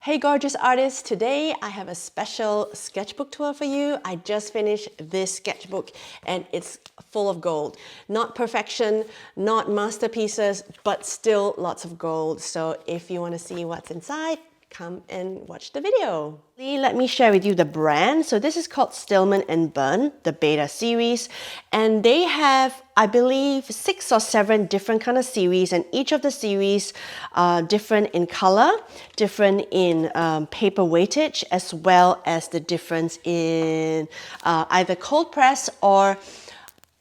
Hey gorgeous artists, today I have a special sketchbook tour for you. I just finished this sketchbook and it's full of gold. Not perfection, not masterpieces, but still lots of gold. So if you want to see what's inside, come and watch the video. Let me share with you the brand. So this is called Stillman and Birn, the beta series. And they have, I believe, 6 or 7 different kind of series, and each of the series are different in color, different in paper weightage, as well as the difference in either cold press or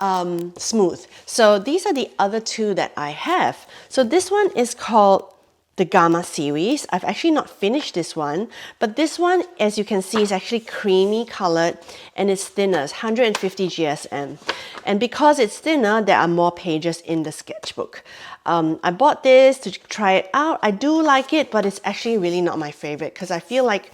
smooth. So these are the other 2 that I have. So this one is called the Gamma series. I've actually not finished this one, but this one, as you can see, is actually creamy colored and it's thinner, it's 150 GSM. And because it's thinner, there are more pages in the sketchbook. I bought this to try it out. I do like it, but it's actually really not my favorite because I feel like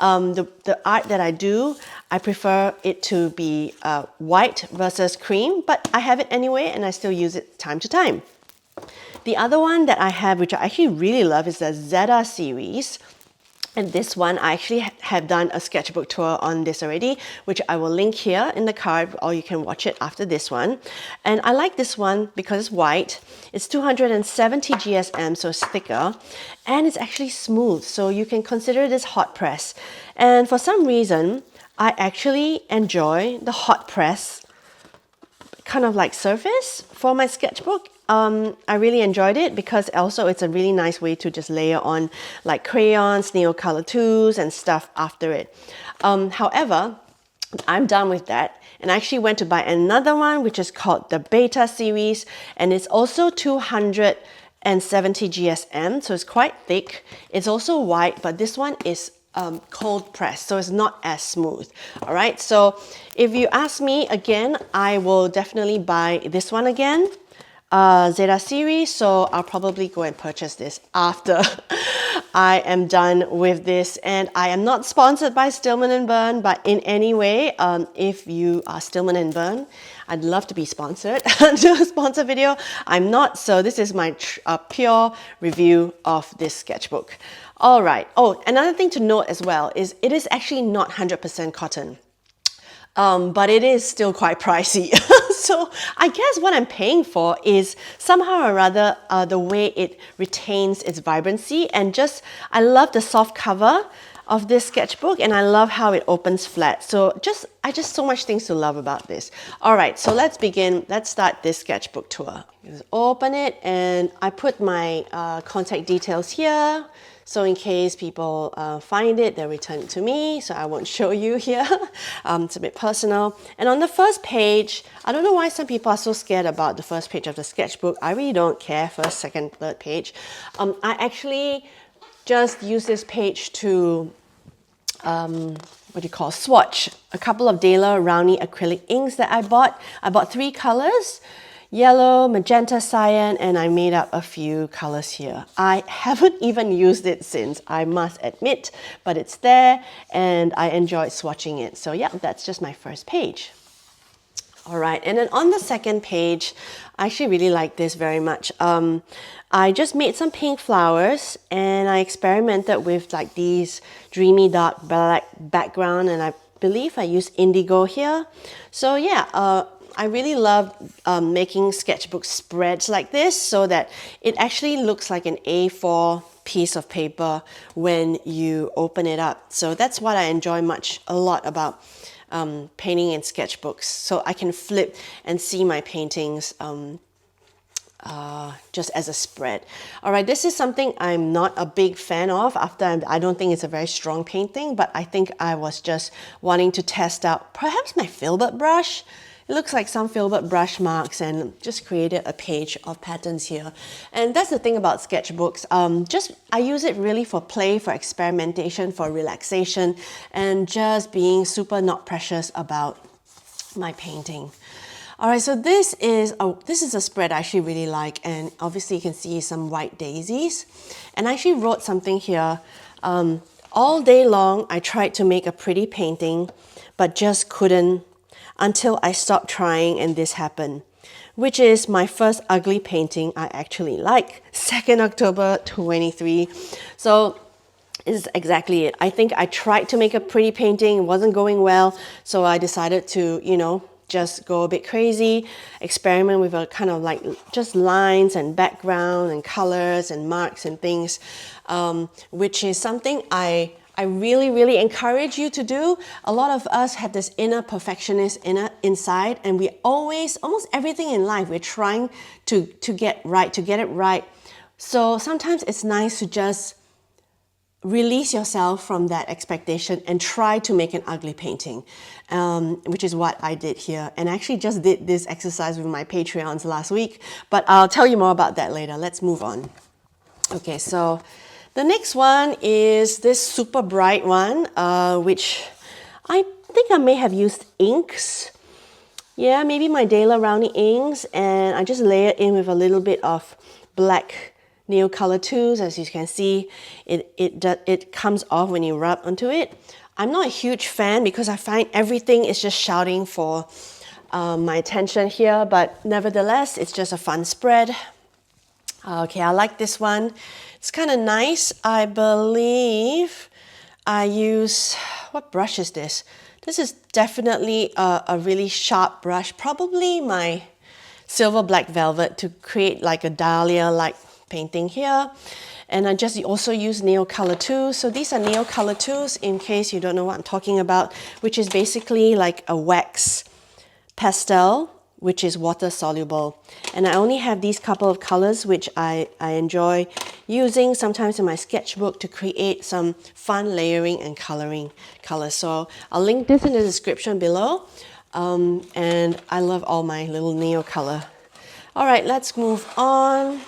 the art that I do, I prefer it to be white versus cream, but I have it anyway and I still use it time to time. The other one that I have, which I actually really love, is the Zeta series. And this one, I actually have done a sketchbook tour on this already, which I will link here in the card, or you can watch it after this one. And I like this one because it's white. It's 270 GSM, so it's thicker. And it's actually smooth, so you can consider this hot press. And for some reason, I actually enjoy the hot press kind of like surface for my sketchbook. I really enjoyed it because also it's a really nice way to just layer on like crayons, Neo Color tools and stuff after it. However, I'm done with that and I actually went to buy another one which is called the Beta series, and it's also 270 GSM, so it's quite thick. It's also white, but this one is cold press, so it's not as smooth. All right, so if you ask me again, I will definitely buy this one again, Zeta series, so I'll probably go and purchase this after I am done with this. And I am not sponsored by Stillman and Birn, but in any way, if you are Stillman and Birn, I'd love to be sponsored to a sponsor video. I'm not, so this is my pure review of this sketchbook. All right. Oh, another thing to note as well is it is actually not 100% cotton, but it is still quite pricey. So I guess what I'm paying for is somehow or rather the way it retains its vibrancy, and just I love the soft cover of this sketchbook and I love how it opens flat. So I just so much things to love about this. All right, so let's begin. Let's start this sketchbook tour. Just open it and I put my contact details here. So in case people find it, they'll return it to me. So I won't show you here. It's a bit personal. And on the first page, I don't know why some people are so scared about the first page of the sketchbook. I really don't care, first, second, third page. I actually just use this page to, swatch a couple of Dahlia Rowney acrylic inks that I bought. I bought 3 colors. Yellow, magenta, cyan, and I made up a few colors here. I haven't even used it since, I must admit, but it's there and I enjoyed swatching it. So yeah, that's just my first page. All right, and then on the second page, I actually really like this very much. I just made some pink flowers and I experimented with like these dreamy dark black background, and I believe I used indigo here. So yeah, I really love making sketchbook spreads like this so that it actually looks like an A4 piece of paper when you open it up. So that's what I enjoy a lot about painting in sketchbooks. So I can flip and see my paintings just as a spread. All right, this is something I'm not a big fan of. I don't think it's a very strong painting, but I think I was just wanting to test out perhaps my filbert brush. It looks like some filbert brush marks, and just created a page of patterns here. And that's the thing about sketchbooks. I use it really for play, for experimentation, for relaxation, and just being super not precious about my painting. All right, so this is a spread I actually really like, and obviously you can see some white daisies. And I actually wrote something here. All day long, I tried to make a pretty painting, but just couldn't, until I stopped trying and this happened, which is my first ugly painting I actually like, 2nd October 23. So is exactly it. I think I tried to make a pretty painting, it wasn't going well, so I decided to, you know, just go a bit crazy, experiment with a kind of like just lines and background and colors and marks and things, which is something I really encourage you to do. A lot of us have this inner perfectionist inside, and we always, almost everything in life, we're trying to get right, to get it right. So sometimes it's nice to just release yourself from that expectation and try to make an ugly painting, which is what I did here. And I actually just did this exercise with my Patreons last week, but I'll tell you more about that later. Let's move on. Okay, so the next one is this super bright one, which I think I may have used inks. Yeah, maybe my Dela Rowney inks, and I just layer in with a little bit of black nail color tools. As you can see, it comes off when you rub onto it. I'm not a huge fan because I find everything is just shouting for my attention here, but nevertheless, it's just a fun spread. Okay, I like this one. It's kind of nice. I believe I use, what brush is this? This is definitely a really sharp brush, probably my Silver Black Velvet, to create like a dahlia-like painting here. And I just also use nail color tools. So these are nail color tools, in case you don't know what I'm talking about, which is basically like a wax pastel, which is water soluble. And I only have these couple of colors, which I enjoy using sometimes in my sketchbook to create some fun layering and coloring colors. So I'll link this in the description below. And I love all my little nail color. All right, let's move on.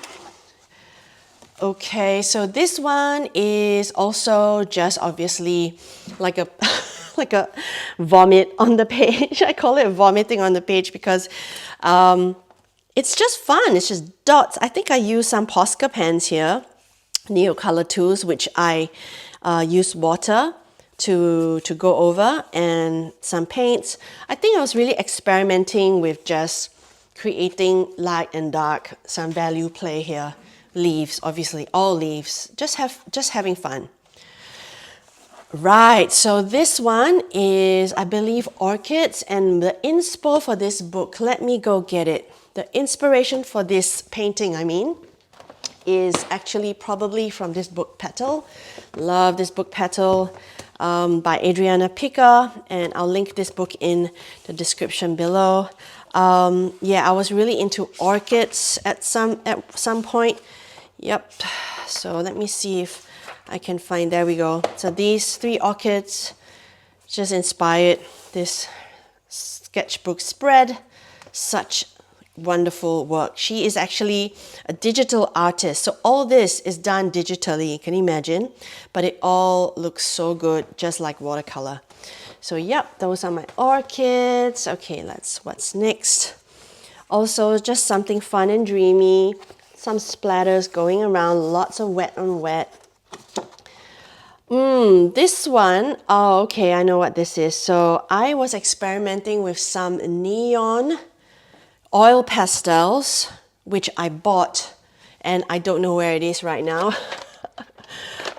Okay, so this one is also just obviously like a like a vomit on the page. I call it vomiting on the page because it's just fun. It's just dots. I think I use some Posca pens here, nail color tools, which I use water to go over, and some paints. I think I was really experimenting with just creating light and dark, some value play here. Leaves, obviously, all leaves. Just having fun. Right, so this one is, I believe, orchids, and the inspo for this book, let me go get it. The inspiration for this painting, I mean, is actually probably from this book Petal. Love this book Petal by Adriana Pica, and I'll link this book in the description below. Yeah, I was really into orchids at some point. Yep, so let me see if I can find, there we go. So these 3 orchids just inspired this sketchbook spread. Such wonderful work. She is actually a digital artist, so all this is done digitally, can you imagine? But it all looks so good, just like watercolor. So yep, those are my orchids. Okay, what's next? Also, just something fun and dreamy. Some splatters going around, lots of wet on wet. This one, oh, okay, I know what this is. So I was experimenting with some neon oil pastels, which I bought, and I don't know where it is right now.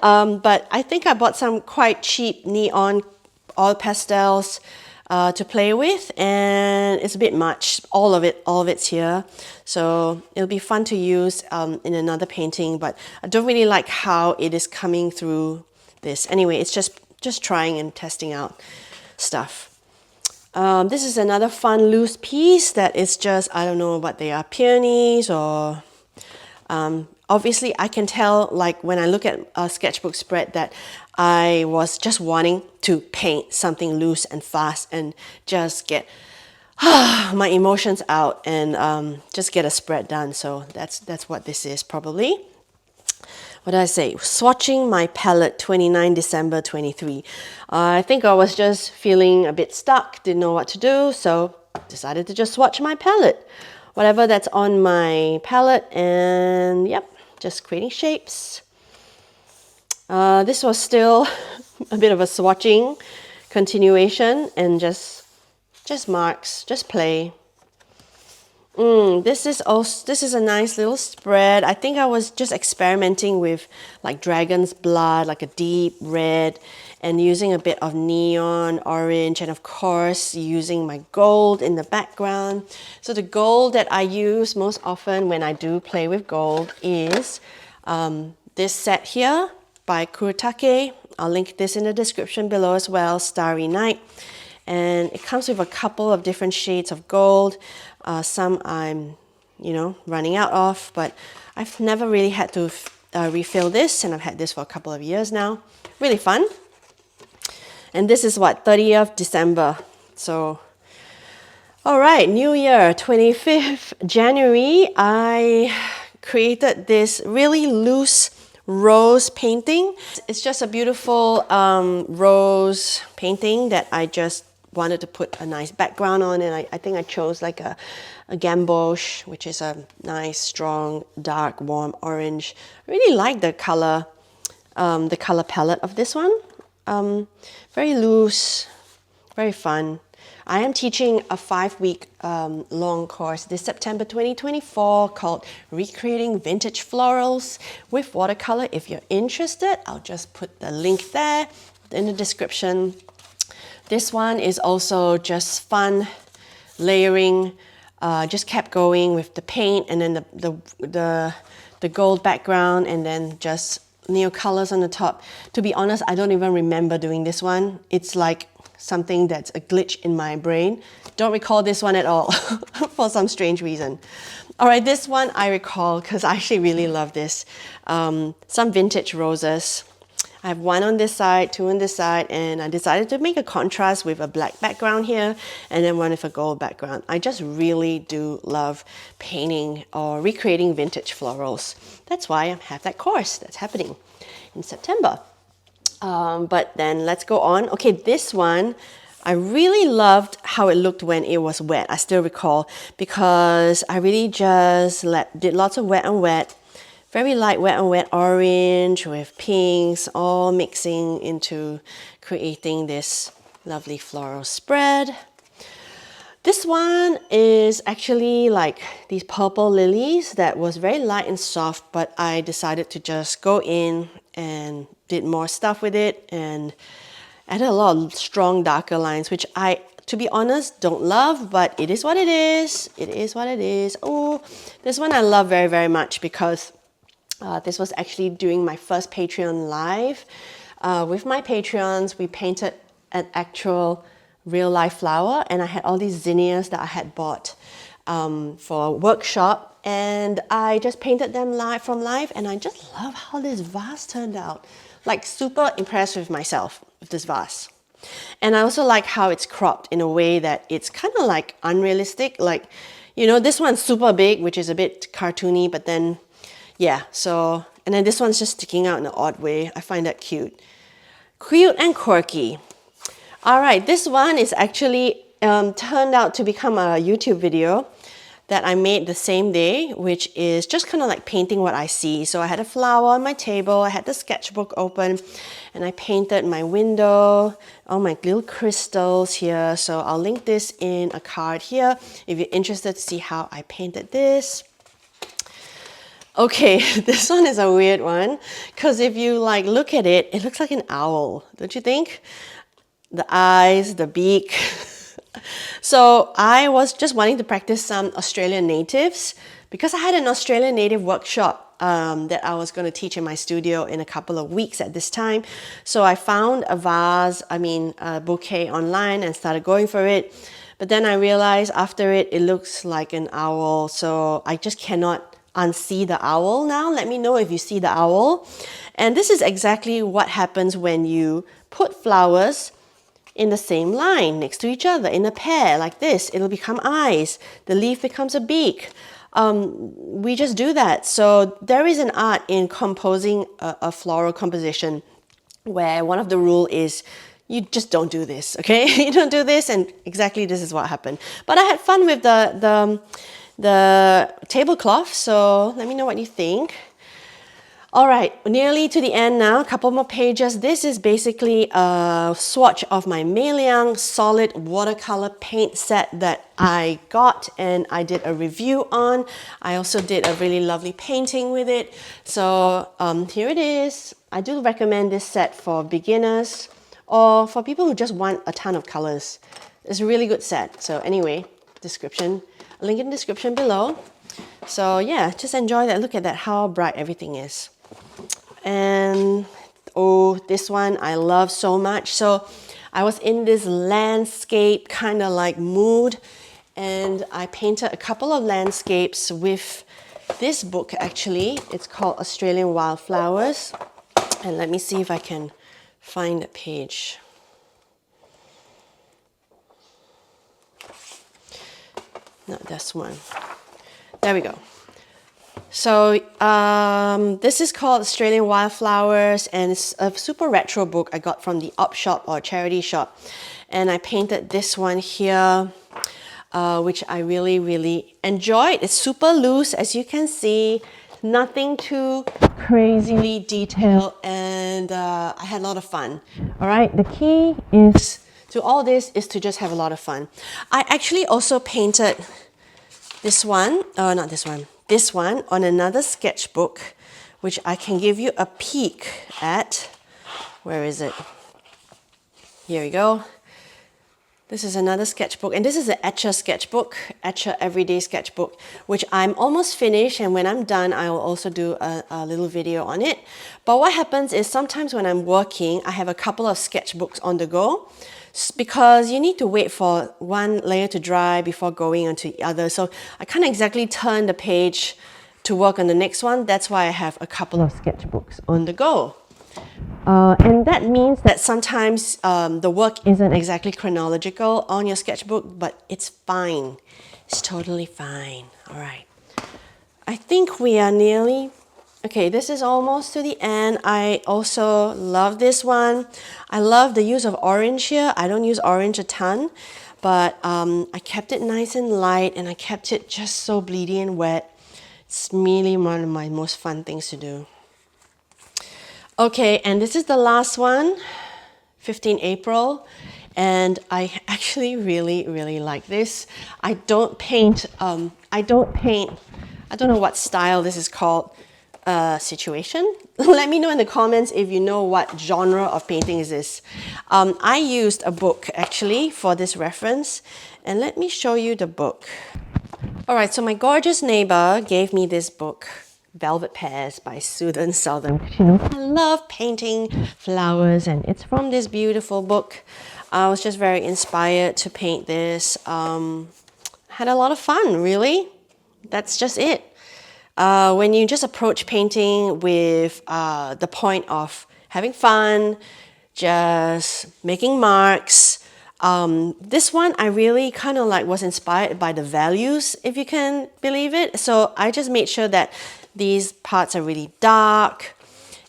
But I think I bought some quite cheap neon oil pastels to play with, and it's a bit much. All of it's here, so it'll be fun to use in another painting, but I don't really like how it is coming through this. Anyway, it's just trying and testing out stuff. This is another fun loose piece that is just, I don't know what they are, peonies or obviously I can tell, like when I look at a sketchbook spread, that I was just wanting to paint something loose and fast and just get my emotions out and just get a spread done. So that's what this is probably. What did I say? Swatching my palette, 29 December 23. I think I was just feeling a bit stuck, didn't know what to do, so decided to just swatch my palette. Whatever that's on my palette, and yep, just creating shapes. This was still a bit of a swatching continuation, and just marks, just play. This is a nice little spread. I think I was just experimenting with like dragon's blood, like a deep red, and using a bit of neon orange, and of course using my gold in the background. So the gold that I use most often when I do play with gold is this set here by Kuretake. I'll link this in the description below as well, Starry Night. And it comes with a couple of different shades of gold. Some I'm, running out of, but I've never really had to refill this, and I've had this for a couple of years now. Really fun. And this is what, 30th December. So, all right, New Year, 25th January, I created this really loose rose painting. It's just a beautiful rose painting that I just wanted to put a nice background on, and I think I chose like a gamboge, which is a nice, strong, dark, warm orange. I really like the color palette of this one. Very loose, very fun. I am teaching a 5-week long course this September 2024 called Recreating Vintage Florals with Watercolor. If you're interested, I'll just put the link there in the description. This one is also just fun, layering, just kept going with the paint and then the gold background and then just neo colors on the top. To be honest, I don't even remember doing this one. It's like something that's a glitch in my brain. Don't recall this one at all for some strange reason. All right, this one I recall because I actually really love this. Some vintage roses. I have one on this side, two on this side, and I decided to make a contrast with a black background here and then one with a gold background. I just really do love painting or recreating vintage florals. That's why I have that course that's happening in September. But then let's go on. Okay, this one, I really loved how it looked when it was wet. I still recall because I really just did lots of wet and wet. Very light wet and wet orange with pinks all mixing into creating this lovely floral spread. This one is actually like these purple lilies that was very light and soft, but I decided to just go in and did more stuff with it and added a lot of strong darker lines, which I, to be honest, don't love, but it is what it is. It is what it is. Oh, this one I love very, very much because this was actually during my first Patreon live. With my Patreons, we painted an actual real life flower, and I had all these zinnias that I had bought for a workshop, and I just painted them from live, and I just love how this vase turned out. Like super impressed with myself with this vase. And I also like how it's cropped in a way that it's kind of like unrealistic. Like, this one's super big, which is a bit cartoony, but then yeah, so, and then this one's just sticking out in an odd way. I find that cute. Cute and quirky. All right, this one is actually turned out to become a YouTube video that I made the same day, which is just kind of like painting what I see. So I had a flower on my table, I had the sketchbook open, and I painted my window, all my little crystals here. So I'll link this in a card here if you're interested to see how I painted this. Okay, this one is a weird one because if you like look at it, it looks like an owl, don't you think? The eyes, the beak. So I was just wanting to practice some Australian natives because I had an Australian native workshop that I was going to teach in my studio in a couple of weeks at this time. So I found a bouquet online and started going for it. But then I realized after it looks like an owl. So I just cannot unsee the owl now. Let me know if you see the owl. And this is exactly what happens when you put flowers in the same line next to each other in a pair like this. It'll become eyes. The leaf becomes a beak. We just do that. So there is an art in composing a floral composition where one of the rules is you just don't do this, okay? You don't do this, and exactly this is what happened. But I had fun with the tablecloth, so let me know what you think. All right, nearly to the end now, a couple more pages. This is basically a swatch of my Meiliang solid watercolor paint set that I got and I did a review on. I also did a really lovely painting with it. So here it is. I do recommend this set for beginners or for people who just want a ton of colors. It's a really good set. So anyway, description, link in the description below. So yeah, just enjoy that. Look at that, how bright everything is. And oh, this one I love so much. So I was in this landscape kind of like mood, and I painted a couple of landscapes with this book actually. It's called Australian Wildflowers. And let me see if I can find the page. Not this one. There we go. So this is called Australian Wildflowers, and it's a super retro book I got from the op shop or charity shop. And I painted this one here, which I really, really enjoyed. It's super loose, as you can see, nothing too crazily detailed, and I had a lot of fun. All right, the key is to all this is to just have a lot of fun. I actually also painted this one, not this one, this one on another sketchbook, which I can give you a peek at. Where is it? Here we go. This is another sketchbook, and this is an Etcher sketchbook, Etcher Everyday Sketchbook, which I'm almost finished, and when I'm done, I will also do a little video on it. But what happens is sometimes when I'm working, I have a couple of sketchbooks on the go, because you need to wait for one layer to dry before going on to the other. So I can't exactly turn the page to work on the next one. That's why I have a couple of sketchbooks on the go. And that means that sometimes the work isn't exactly chronological on your sketchbook, but it's fine. It's totally fine. All right. I think we are nearly... Okay, this is almost to the end. I also love this one. I love the use of orange here. I don't use orange a ton, but I kept it nice and light, and I kept it just so bleedy and wet. It's really one of my most fun things to do. Okay, and this is the last one, 15 April, and I actually really, really like this. I don't know what style this is called, situation. Let me know in the comments if you know what genre of painting is this. I used a book actually for this reference, and let me show you the book. All right, so my gorgeous neighbor gave me this book, Velvet Pears by Susan Southern. You know, I love painting flowers, and it's from this beautiful book. I was just very inspired to paint this. Had a lot of fun, really. That's just it. When you just approach painting with the point of having fun, just making marks, this one I really kind of like was inspired by the values, if you can believe it. So I just made sure that these parts are really dark,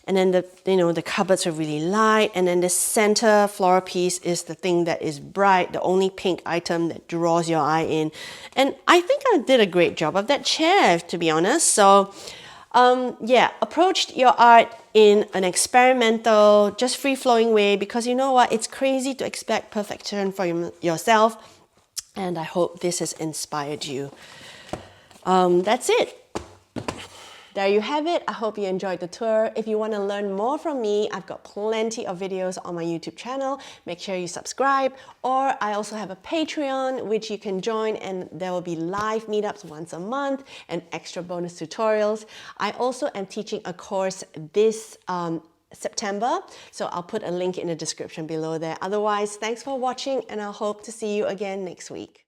and then the cupboards are really light, and then the center floral piece is the thing that is bright, the only pink item that draws your eye in. And I think I did a great job of that chair, to be honest. So yeah, approached your art in an experimental, just free-flowing way, because you know what, it's crazy to expect perfection for yourself, and I hope this has inspired you. That's it. There you have it. I hope you enjoyed the tour. If you want to learn more from me, I've got plenty of videos on my YouTube channel. Make sure you subscribe. Or I also have a Patreon, which you can join, and there will be live meetups once a month and extra bonus tutorials. I also am teaching a course this September, so I'll put a link in the description below there. Otherwise, thanks for watching, and I hope to see you again next week.